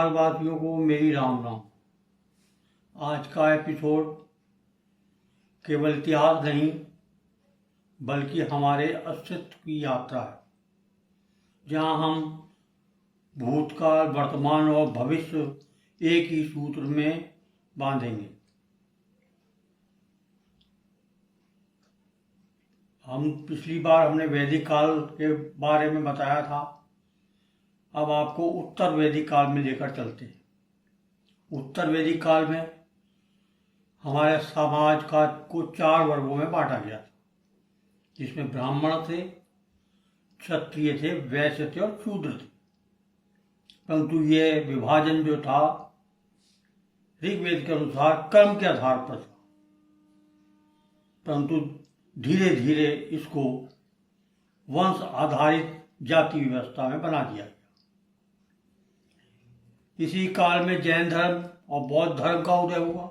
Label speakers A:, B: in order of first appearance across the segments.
A: भारतवासियों को मेरी राम राम। आज का एपिसोड केवल इतिहास नहीं बल्कि हमारे अस्तित्व की यात्रा है, जहां हम भूतकाल, वर्तमान और भविष्य एक ही सूत्र में बांधेंगे। पिछली बार हमने वैदिक काल के बारे में बताया था। अब आपको उत्तर वैदिक काल में लेकर चलते हैं। उत्तर वैदिक काल में हमारे समाज को 4 वर्गों में बांटा गया था, जिसमें ब्राह्मण थे, क्षत्रिय थे, वैश्य थे और शूद्र थे। परंतु ये विभाजन जो था ऋग्वेद के अनुसार कर्म के आधार पर था, परंतु धीरे धीरे इसको वंश आधारित जाति व्यवस्था में बना दिया गया। इसी काल में जैन धर्म और बौद्ध धर्म का उदय हुआ।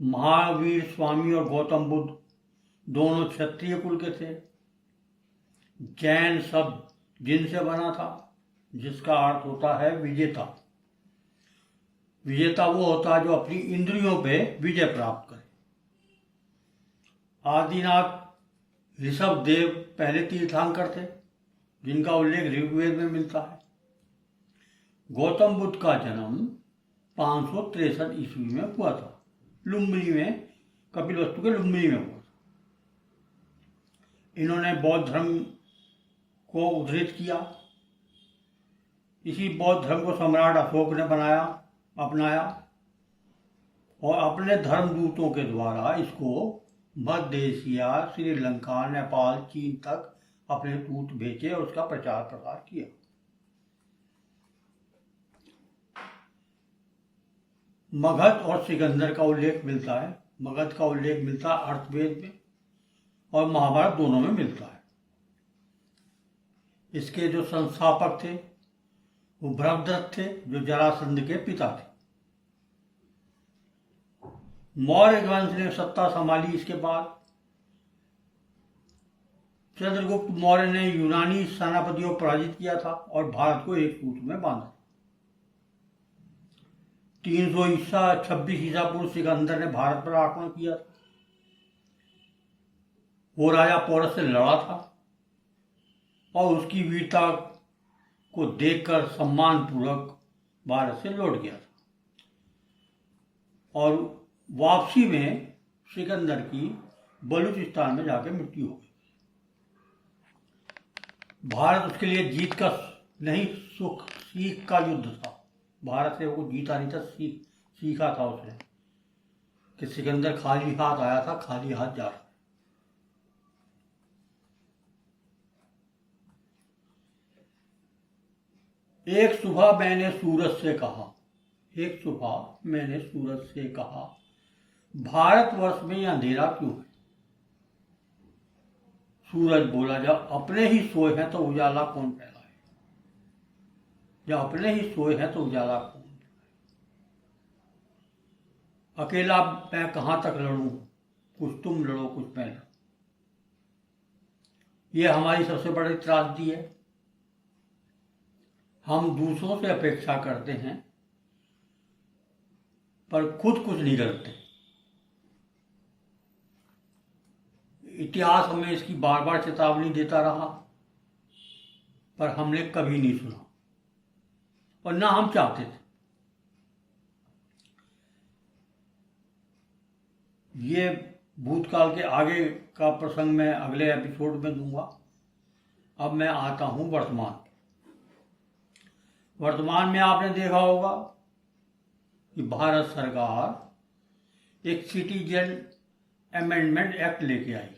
A: महावीर स्वामी और गौतम बुद्ध दोनों क्षत्रिय कुल के थे। जैन शब्द जिन से बना था, जिसका अर्थ होता है विजेता। विजेता वो होता है जो अपनी इंद्रियों पे विजय प्राप्त करे। आदिनाथ ऋषभ देव पहले तीर्थंकर थे, जिनका उल्लेख ऋग्वेद में मिलता है। गौतम बुद्ध का जन्म 563 ईस्वी में हुआ था, लुम्बिनी में, कपिलवस्तु के लुम्बिनी में हुआ था। इन्होंने बौद्ध धर्म को उद्धृत किया। इसी बौद्ध धर्म को सम्राट अशोक ने अपनाया और अपने धर्मदूतों के द्वारा इसको मध्य एशिया, श्रीलंका, नेपाल, चीन तक अपने दूत भेजे और उसका प्रचार प्रसार किया। मगध और सिकंदर का उल्लेख मिलता है। मगध का उल्लेख मिलता है अर्थवेद में और महाभारत दोनों में मिलता है। इसके जो संस्थापक थे वो भरतद्रथ थे, जो जरासंध के पिता थे। मौर्य वंश ने सत्ता संभाली। इसके बाद चंद्रगुप्त मौर्य ने यूनानी सेनापतियों को पराजित किया था और भारत को एक सूत्र में बांधा। 326 ईसा पूर्व सिकंदर ने भारत पर आक्रमण किया था। वो राजा पोरस से लड़ा था और उसकी वीरता को देखकर सम्मानपूर्वक भारत से लौट गया था और वापसी में सिकंदर की बलूचिस्तान में जाकर मृत्यु हो गई। भारत उसके लिए जीत का नहीं, सीख का युद्ध था। भारत से वो जीता नहीं था, सीखा था उसने कि सिकंदर खाली हाथ आया था, खाली हाथ जा रहा है। एक सुबह मैंने सूरज से कहा, भारतवर्ष में अंधेरा क्यों है? सूरज बोला, जब अपने ही सोए हैं तो उजाला कौन फैलाए? जब अपने ही सोए हैं तो उजाला कौन फैलाए? अकेला मैं कहां तक लड़ूं? कुछ तुम लड़ो, कुछ मैं लड़ूं। ये हमारी सबसे बड़ी त्रासदी है। हम दूसरों से अपेक्षा करते हैं पर खुद कुछ नहीं करते। इतिहास हमें इसकी बार बार चेतावनी देता रहा, पर हमने कभी नहीं सुना और ना हम चाहते थे। ये भूतकाल के आगे का प्रसंग मैं अगले एपिसोड में दूंगा। अब मैं आता हूं वर्तमान में आपने देखा होगा कि भारत सरकार एक सिटीजन अमेंडमेंट एक्ट लेके आई।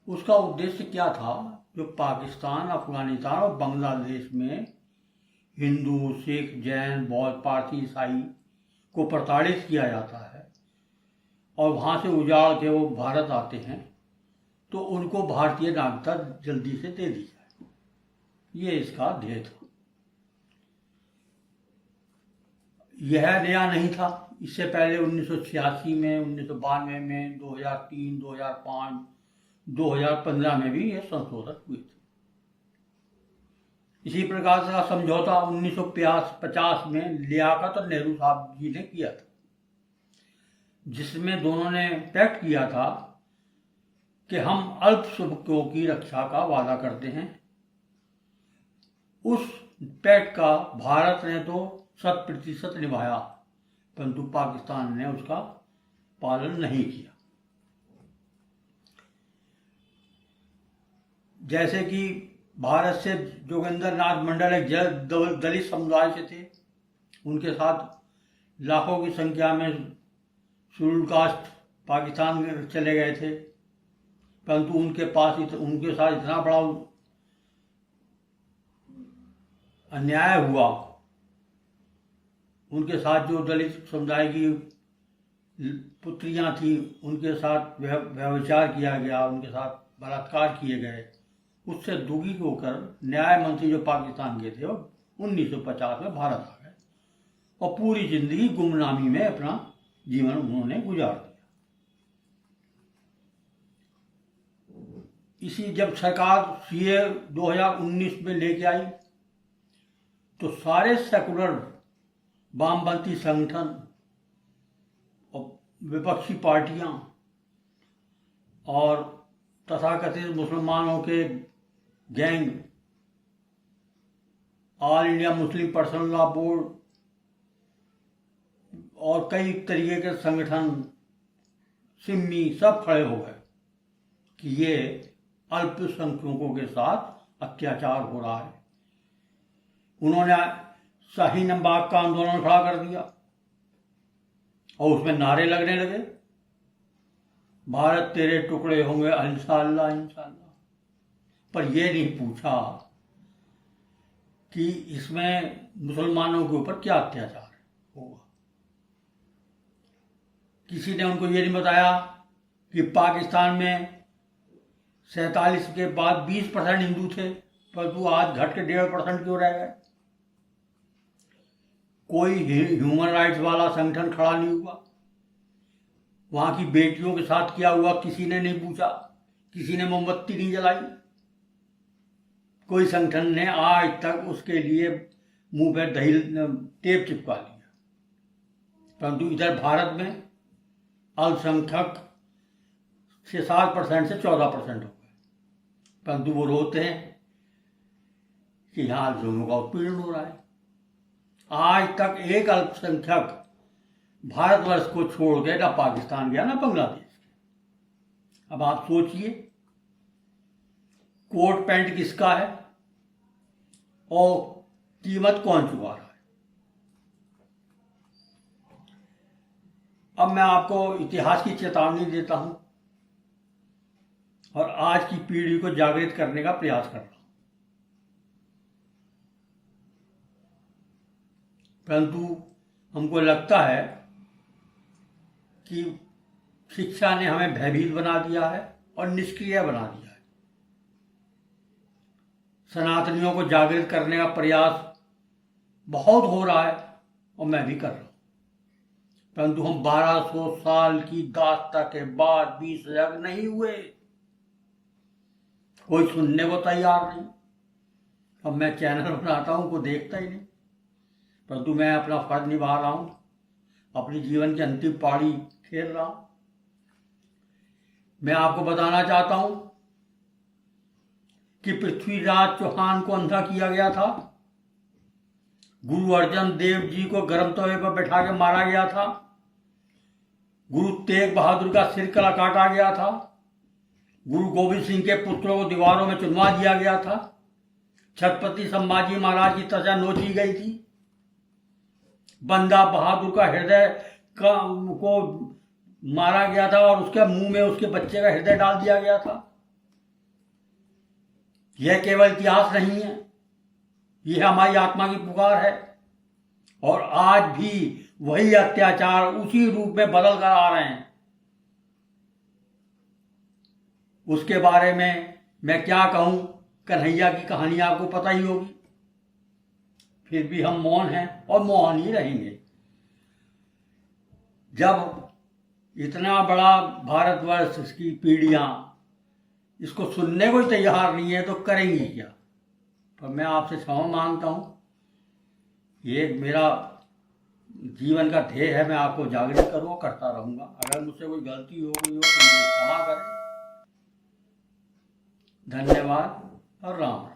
A: उसका उद्देश्य क्या था? जो पाकिस्तान, अफगानिस्तान और बांग्लादेश में हिंदू, सिख, जैन, बौद्ध, पारसी, ईसाई को प्रताड़ित किया जाता है और वहाँ से उजाड़ के वो भारत आते हैं, तो उनको भारतीय नागरिकता जल्दी से दे दी जाए। ये इसका ध्येय था। यह नया नहीं था। इससे पहले 1986 में, 1992 में, 2003, 2005, 2015 में भी ये संशोधन हुए थे। इसी प्रकार का समझौता 1950 में लियाकत और नेहरू साहब जी ने किया था, जिसमें दोनों ने पैक्ट किया था कि हम अल्पसंख्यकों की रक्षा का वादा करते हैं। उस पैक्ट का भारत ने तो 100% निभाया, परंतु पाकिस्तान ने उसका पालन नहीं किया। जैसे कि भारत से जोगिंदर नाथ मंडल एक दलित समुदाय से थे, उनके साथ लाखों की संख्या में शेड्यूल कास्ट पाकिस्तान चले गए थे, परंतु उनके साथ इतना बड़ा अन्याय हुआ। उनके साथ जो दलित समुदाय की पुत्रियां थी उनके साथ व्यभिचार किया गया, उनके साथ बलात्कार किए गए। उससे दुखी होकर न्याय मंत्री जो पाकिस्तान के थे वो 1950 में भारत आ गए और पूरी जिंदगी गुमनामी में अपना जीवन उन्होंने गुजार दिया। इसी जब सरकार सीए 2019 में लेके आई तो सारे सेकुलर वामपंथी संगठन और विपक्षी पार्टियां और तथाकथित मुसलमानों के gang, all India Muslim personal law board और कई तरीके के संगठन, सिम्मी, सब खड़े हो गए कि ये अल्पसंख्यकों के साथ अत्याचार हो रहा है। उन्होंने शाहीन बाग का आंदोलन खड़ा कर दिया और उसमें नारे लगने लगे, भारत तेरे टुकड़े होंगे इंशाअल्लाह इंशाअल्लाह। पर यह नहीं पूछा कि इसमें मुसलमानों के ऊपर क्या अत्याचार होगा। किसी ने उनको ये नहीं बताया कि पाकिस्तान में 47 के बाद 20% हिंदू थे, परंतु आज घट के 1.5% क्यों रह गए। कोई ह्यूमन राइट्स वाला संगठन खड़ा नहीं हुआ। वहां की बेटियों के साथ क्या हुआ किसी ने नहीं पूछा, किसी ने मोमबत्ती नहीं जलाई। कोई संगठन ने आज तक उसके लिए मुंह पे दही टेप चिपका लिया। परंतु इधर भारत में अल्पसंख्यक 7% से 14% हो गए, परंतु वो रोते हैं कि यहां अल्पसंख्यकों का उत्पीड़न हो रहा है। आज तक एक अल्पसंख्यक भारतवर्ष को छोड़ के ना पाकिस्तान गया ना बांग्लादेश। अब आप सोचिए, कोट पैंट किसका है और कीमत कौन चुका रहा है। अब मैं आपको इतिहास की चेतावनी देता हूं और आज की पीढ़ी को जागृत करने का प्रयास कर रहा हूं, परंतु हमको लगता है कि शिक्षा ने हमें भयभीत बना दिया है और निष्क्रिय बना दिया है। सनातनियों को जागृत करने का प्रयास बहुत हो रहा है और मैं भी कर रहा हूं, परंतु हम 1200 साल की दास्ता के बाद भी सजग नहीं हुए। कोई सुनने को तैयार नहीं। अब मैं चैनल बनाता हूं, कोई देखता ही नहीं, परंतु मैं अपना फर्ज निभा रहा हूं, अपनी जीवन की अंतिम पारी खेल रहा हूं। मैं आपको बताना चाहता हूं कि पृथ्वीराज चौहान को अंधा किया गया था, गुरु अर्जन देव जी को गर्म तवे पर बैठा के मारा गया था, गुरु तेग बहादुर का सिर काटा गया था, गुरु गोविंद सिंह के पुत्रों को दीवारों में चुनवा दिया गया था, छत्रपति संभाजी महाराज की त्वचा नोची गई थी, बंदा बहादुर का हृदय को मारा गया था और उसके मुंह में उसके बच्चे का हृदय डाल दिया गया था। यह केवल इतिहास नहीं है, यह हमारी आत्मा की पुकार है और आज भी वही अत्याचार उसी रूप में बदल कर आ रहे हैं। उसके बारे में मैं क्या कहूं, कन्हैया की कहानी आपको पता ही होगी। फिर भी हम मौन हैं और मौन ही रहेंगे। जब इतना बड़ा भारतवर्ष, इसकी पीढ़ियां इसको सुनने को तैयार नहीं है तो करेंगी क्या। पर मैं आपसे क्षमा मांगता हूँ। ये मेरा जीवन का ध्येय है, मैं आपको जागृत करूँगा, करता रहूँगा। अगर मुझसे कोई गलती हो गई हो तो मुझे क्षमा करें। धन्यवाद और राम राम।